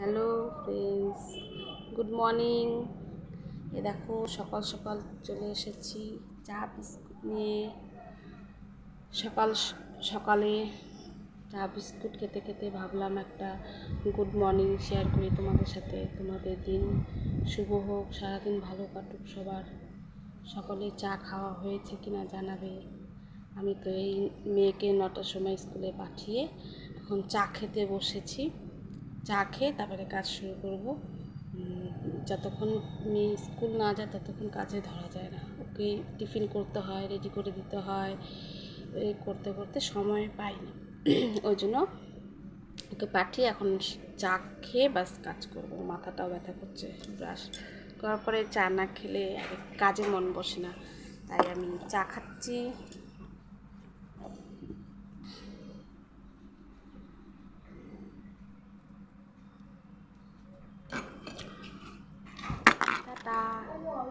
Hello friends, good morning. এ দেখো সকাল সকাল চলে এসেছি চা বিস্কুট নিয়ে। সকালে চা বিস্কুট খেতে খেতে ভাবলাম একটা গুড মর্নিং শেয়ার করি তোমাদের সাথে। তোমাদের দিন শুভ হোক, সারাদিন ভালো কাটুক সবার। সকালে চা খাওয়া হয়েছে কিনা জানাবে। আমি তো এই মেয়েকে 9টার সময় স্কুলে পাঠিয়ে এখন চা খেতে বসেছি। চা খেয়ে তারপরে কাজ শুরু করব। যতক্ষণ মেয়ে স্কুল না যায় ততক্ষণ কাজে ধরা যায় না। ওকে টিফিন করতে হয়, রেডি করে দিতে হয়, এই করতে করতে সময় পাই না। ওই জন্য ওকে পাঠিয়ে এখন চা খেয়ে বাস কাজ করব। মাথাটাও ব্যথা করছে, ব্রাশ করার পরে চা না খেলে কাজে মন বসে না, তাই আমি চা খাচ্ছি।